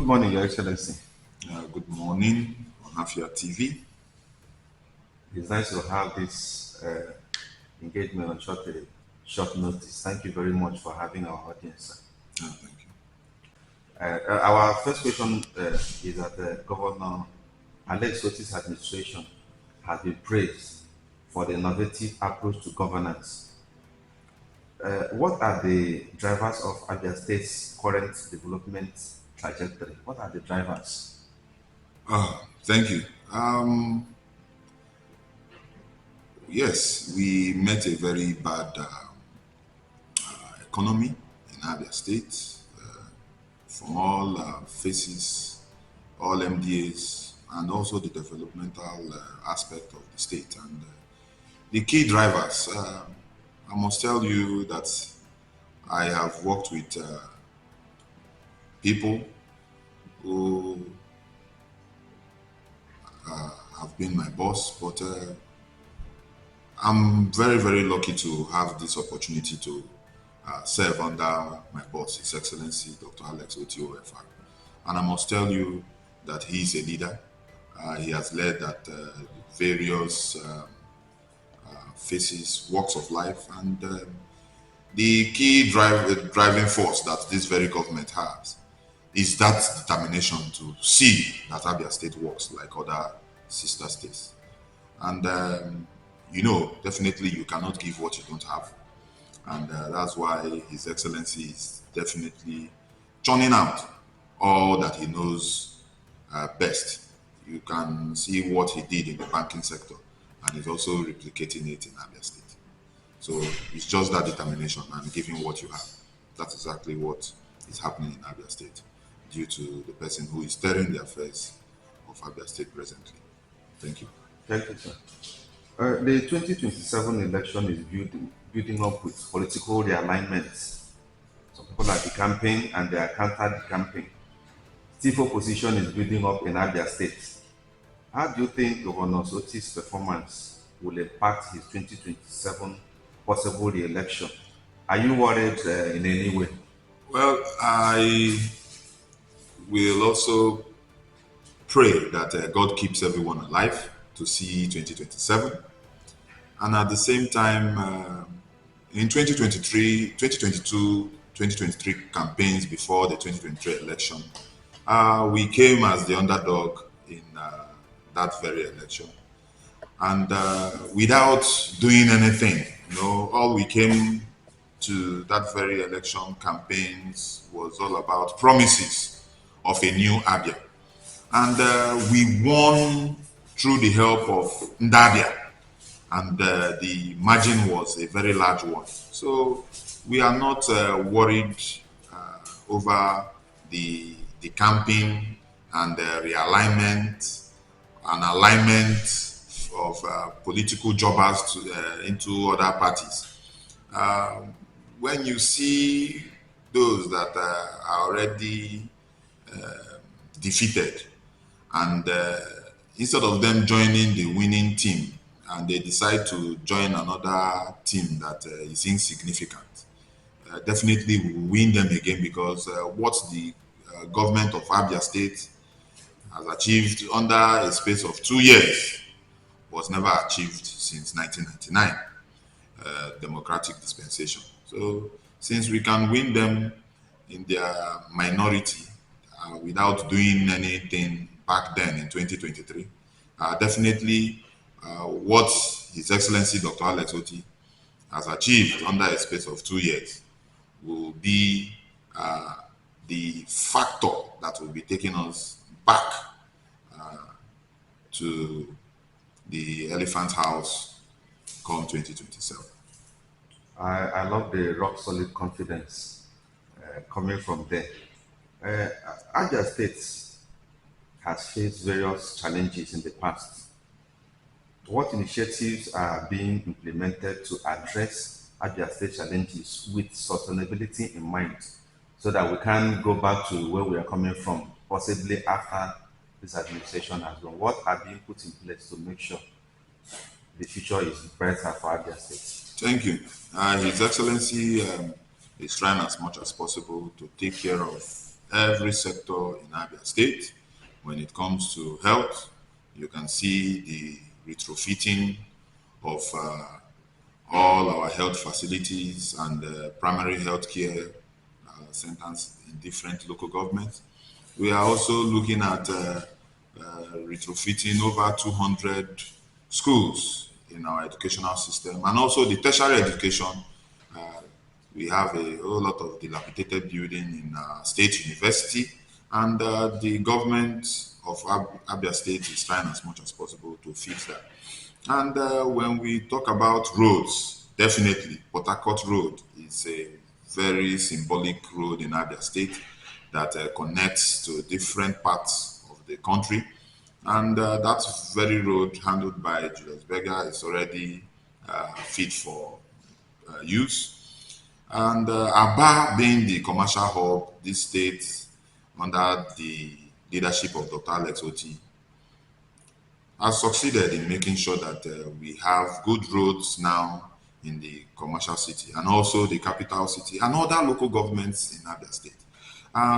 Good morning, Your Excellency. Good morning on Afia TV. It's nice to have this engagement on short notice. Thank you very much for having our audience, sir. Thank you. Our first question is that Governor Alex Ottis' administration has been praised for the innovative approach to governance. What are the drivers of Abia State's current development trajectory? What are the drivers? Thank you. Yes, we met a very bad economy in Abia State from all phases, all MDAs, and also the developmental aspect of the state. And the key drivers, I must tell you that I have worked with people who have been my boss, but I'm very, very lucky to have this opportunity to serve under my boss, His Excellency Dr. Alex Otti OFR. And I must tell you that he is a leader. He has led at various phases, walks of life, and the key driving force that this very government has is that determination to see that Abia State works like other sister states. And definitely you cannot give what you don't have. And that's why His Excellency is definitely churning out all that he knows best. You can see what he did in the banking sector, and he's also replicating it in Abia State. So it's just that determination and giving what you have. That's exactly what is happening in Abia State due to the person who is steering the affairs of Abia State presently. Thank you. Thank you, sir. The 2027 election is building up with political realignments. Some people are decamping and they are counter-decamping. Stiff opposition is building up in Abia State. How do you think Governor Otis' performance will impact his 2027 possible re-election? Are you worried in any way? Well, I will also pray that God keeps everyone alive to see 2027. And at the same time, in 2023 campaigns before the 2023 election, we came as the underdog in that very election. And without doing anything, all we came to that very election campaigns was all about promises of a new Abia. And we won through the help of Ndabia. And the margin was a very large one. So we are not worried over the campaign and the realignment and alignment of political jobbers into other parties. When you see those that are already defeated and instead of them joining the winning team and they decide to join another team that is insignificant, definitely we will win them again because what the government of Abia State has achieved under a space of 2 years was never achieved since 1999, democratic dispensation. So since we can win them in their minority without doing anything back then in 2023, definitely what His Excellency Dr. Alex Otti has achieved under a space of 2 years will be the factor that will be taking us back to the Elephant House come 2027. I love the rock solid confidence coming from there. Abia State has faced various challenges in the past. What initiatives are being implemented to address Abia State challenges with sustainability in mind so that we can go back to where we are coming from, possibly after this administration has gone? What are being put in place to make sure the future is brighter for Abia State? Thank you. His Excellency is trying as much as possible to take care of every sector in Abia State. When it comes to health, you can see the retrofitting of all our health facilities and primary health care centers in different local governments. We are also looking at retrofitting over 200 schools in our educational system, and also the tertiary education. We have a whole lot of dilapidated building in State University, and the government of Abia State is trying as much as possible to fix that. And when we talk about roads, definitely Port Harcourt Road is a very symbolic road in Abia State that connects to different parts of the country. And that very road handled by Julius Berger is already fit for use. And Aba being the commercial hub, this state under the leadership of Dr. Alex Otti has succeeded in making sure that we have good roads now in the commercial city and also the capital city and other local governments in Abia State.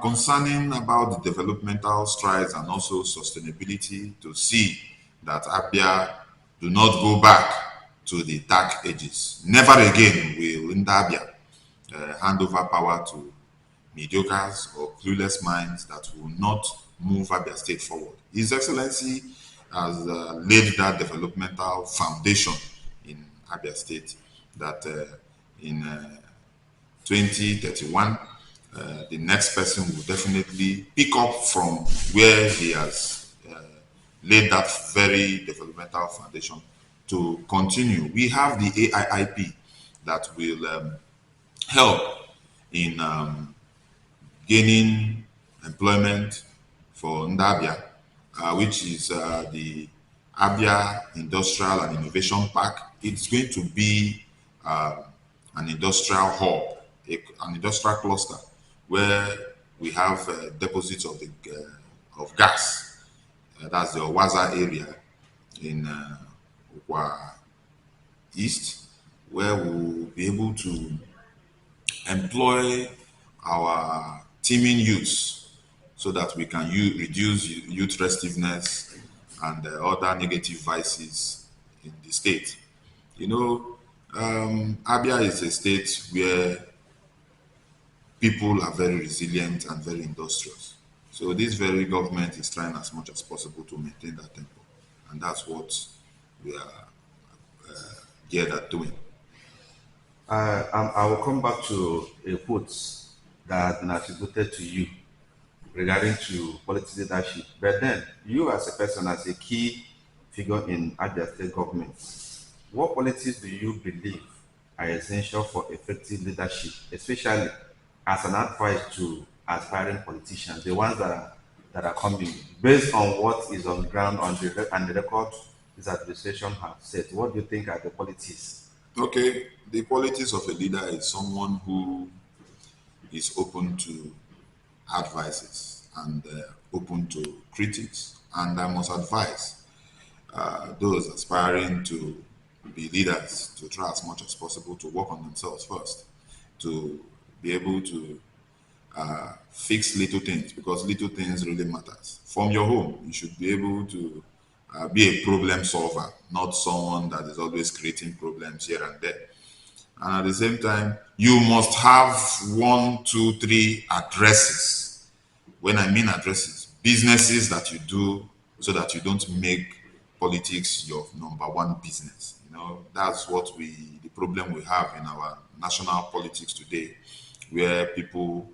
Concerning about the developmental strides and also sustainability to see that Abia do not go back to the dark ages. Never again will in Abia hand over power to mediocres or clueless minds that will not move Abia State forward. His Excellency has laid that developmental foundation in Abia State that in 2031, the next person will definitely pick up from where he has laid that very developmental foundation to continue. We have the AIIP that will help in gaining employment for Ndabia, which is the Abia Industrial and Innovation Park. It's going to be an industrial hub, an industrial cluster where we have deposits of the of gas. That's the Owaza area in Ukwa East, where we'll be able to employ our teeming youths so that we can reduce youth restiveness and other negative vices in the state. You know, Abia is a state where people are very resilient and very industrious. So this very government is trying as much as possible to maintain that tempo. And that's what we are geared at doing. I will come back to a quote that has been attributed to you regarding to politics leadership. But then, you as a person, as a key figure in Abia State government, what policies do you believe are essential for effective leadership, especially as an advice to aspiring politicians, the ones that are coming, based on what is on ground on and the record this administration has set? What do you think are the policies? Okay, the qualities of a leader is someone who is open to advices and open to critics. And I must advise those aspiring to be leaders to try as much as possible to work on themselves first, to be able to fix little things, because little things really matters. From your home, you should be able to be a problem solver, not someone that is always creating problems here and there. And at the same time, you must have 1, 2, 3 addresses. When I mean addresses, businesses that you do so that you don't make politics your number one business. You know, that's what the problem we have in our national politics today, where people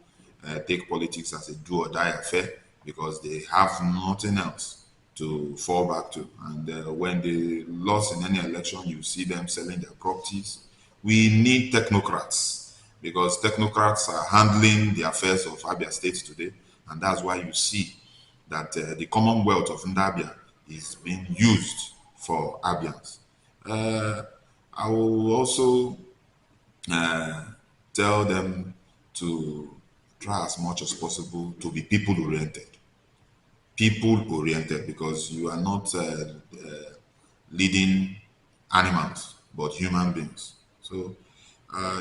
take politics as a do or die affair because they have nothing else to fall back to. And when they lost in any election, you see them selling their properties. We need technocrats because technocrats are handling the affairs of Abia State today. And that's why you see that the Commonwealth of Ndabia is being used for Abians. I will also tell them to try as much as possible to be people oriented. People oriented, because you are not leading animals but human beings. So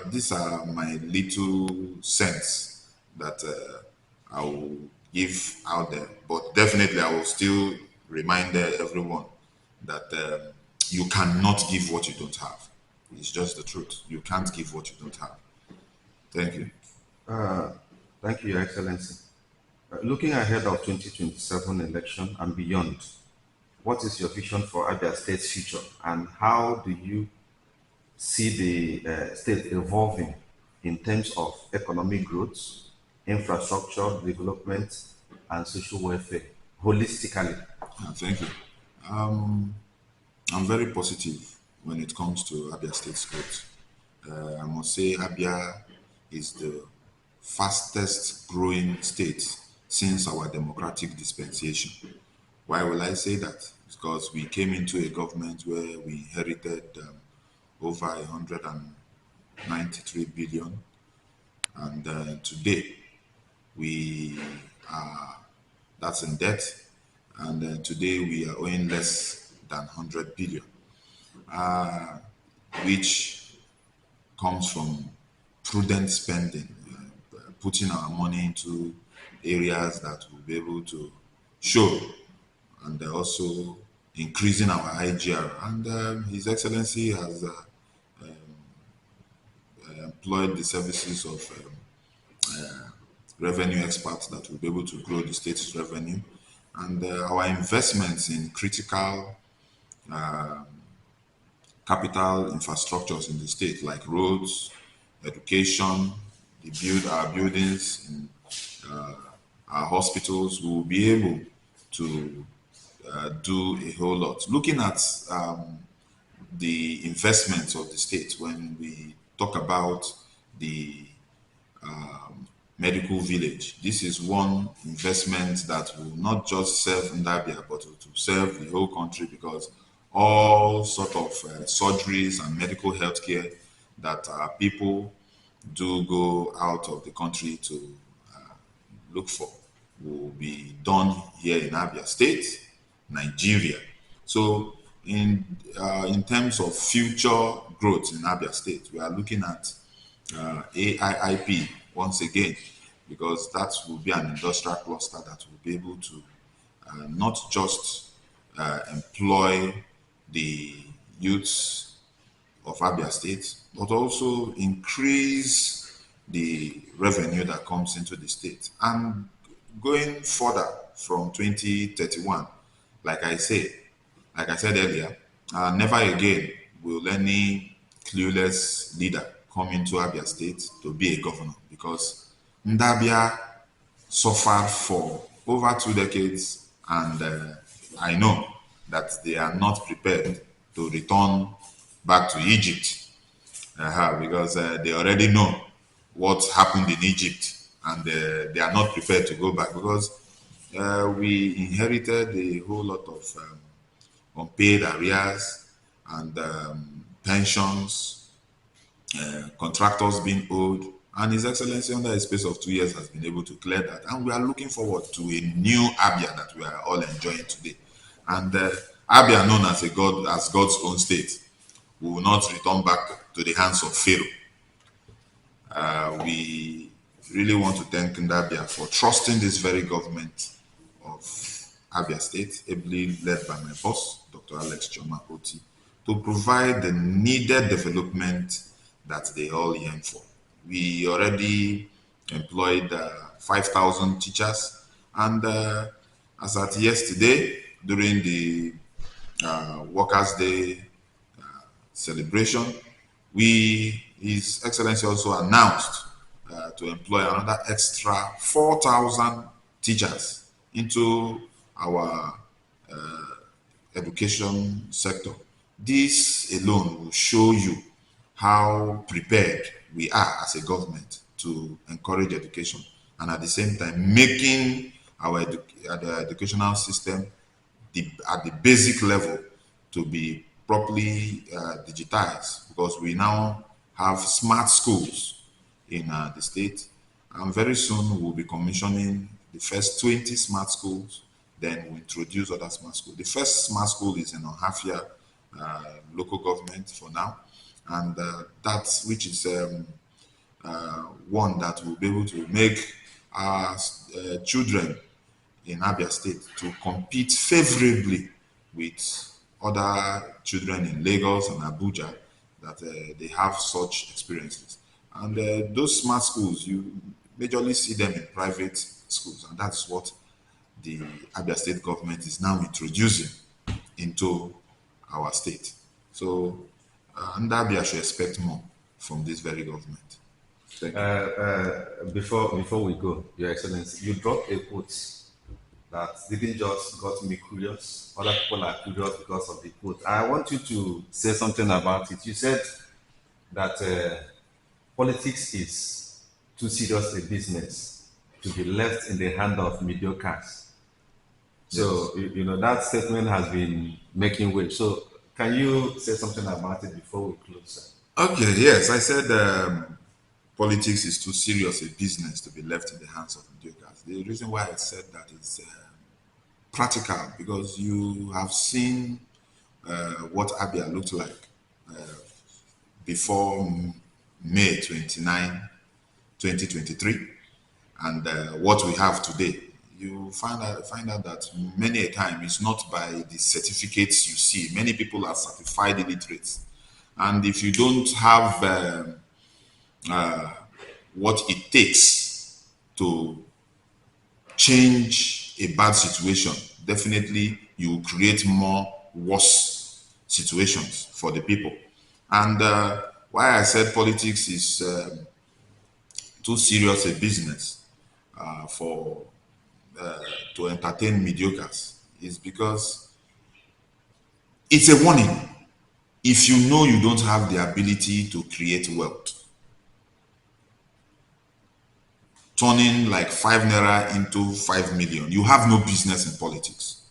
these are my little sense that I will give out there. But definitely, I will still remind everyone that you cannot give what you don't have. It's just the truth. You can't give what you don't have. Thank you. Thank you, Your Excellency. Looking ahead of 2027 election and beyond, what is your vision for Abia State's future, and how do you see the state evolving in terms of economic growth, infrastructure development, and social welfare holistically? Thank you. I'm very positive when it comes to Abia State's growth. I must say Abia is the fastest growing state since our democratic dispensation. Why will I say that? Because we came into a government where we inherited over 193 billion, and today we are that's in debt, and today we are owing less than 100 billion, which comes from prudent spending, putting our money into areas that will be able to show, and also increasing our IGR. And His Excellency has employed the services of revenue experts that will be able to grow the state's revenue. And our investments in critical capital infrastructures in the state, like roads, education, our buildings, in our hospitals, we will be able to do a whole lot. Looking at the investments of the state, when we talk about the medical village, this is one investment that will not just serve Ndabia, but to serve the whole country, because all sort of surgeries and medical healthcare that people do go out of the country to look for will be done here in Abia State, Nigeria. So in terms of future growth in Abia State, we are looking at AIIP once again, because that will be an industrial cluster that will be able to not just employ the youths of Abia State, but also increase the revenue that comes into the state. And going further from 2031, like I said earlier, never again will any clueless leader come into Abia State to be a governor, because Ndabia suffered for over 2 decades, and I know that they are not prepared to return back to Egypt, because they already know what happened in Egypt, and they are not prepared to go back, because we inherited a whole lot of unpaid arrears and pensions, contractors being owed, and His Excellency, under a space of 2 years, has been able to clear that. And we are looking forward to a new Abia that we are all enjoying today. And Abia, known as God's own state, will not return back to the hands of Pharaoh. We really want to thank Ndabia for trusting this very government of Abia State, ably led by my boss, Dr. Alex Choma Otti, to provide the needed development that they all yearn for. We already employed 5,000 teachers, and as at yesterday, during the Workers' Day celebration, His Excellency also announced to employ another extra 4,000 teachers into our education sector. This alone will show you how prepared we are as a government to encourage education, and at the same time making our educational system at the basic level to be properly digitized, because we now have smart schools in the state, and very soon we'll be commissioning the first 20 smart schools. Then we introduce other smart schools. The first smart school is in Ohafia local government for now, and which is one that will be able to make our children in Abia State to compete favorably with other children in Lagos and Abuja that they have such experiences. And those smart schools, you majorly see them in private schools, and that's what the Abia State government is now introducing into our state. So, and Abia should expect more from this very government. Thank you. Before we go, Your Excellency, you dropped a quote that didn't just got me curious. Other people are curious because of the quote. I want you to say something about it. You said that politics is too serious a business to be left in the hand of mediocres. So, you know, that statement has been making waves. So, can you say something about it before we close, sir? Okay, yes, I said politics is too serious a business to be left in the hands of mediocres. The reason why I said that is practical, because you have seen what Abia looked like before May 29, 2023, and what we have today. You find out that many a time it's not by the certificates you see. Many people are certified illiterates, and if you don't have what it takes to change a bad situation, definitely you will create more worse situations for the people. And why I said politics is too serious a business for to entertain mediocres is because it's a warning. If you know you don't have the ability to create wealth, turning like 5 naira into 5 million, you have no business in politics.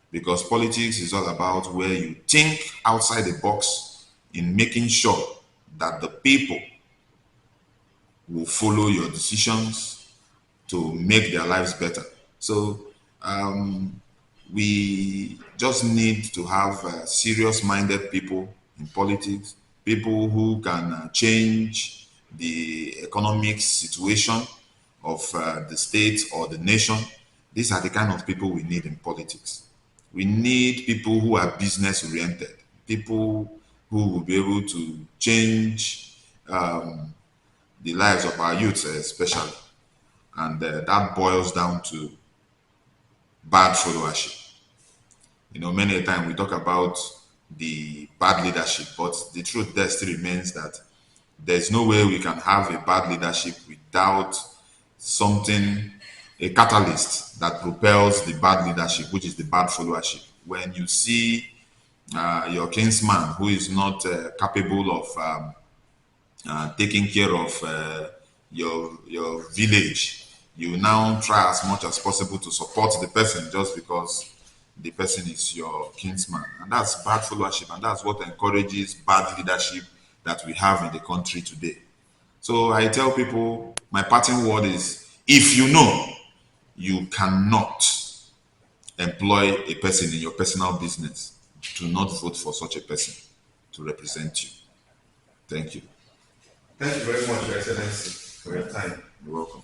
Because politics is all about where you think outside the box in making sure that the people will follow your decisions to make their lives better. So we just need to have serious-minded people in politics, people who can change the economic situation of the state or the nation. These are the kind of people we need in politics. We need people who are business-oriented, people who will be able to change the lives of our youth especially. And that boils down to bad followership. You know, many a time we talk about the bad leadership, but the truth there still remains that there's no way we can have a bad leadership without something, a catalyst that propels the bad leadership, which is the bad followership. When you see your kinsman who is not capable of taking care of your village, you now try as much as possible to support the person just because the person is your kinsman. And that's bad followership, and that's what encourages bad leadership that we have in the country today. So I tell people, my parting word is, if you know you cannot employ a person in your personal business, do not vote for such a person to represent you. Thank you. Thank you very much, Your Excellency, for your time. You're welcome.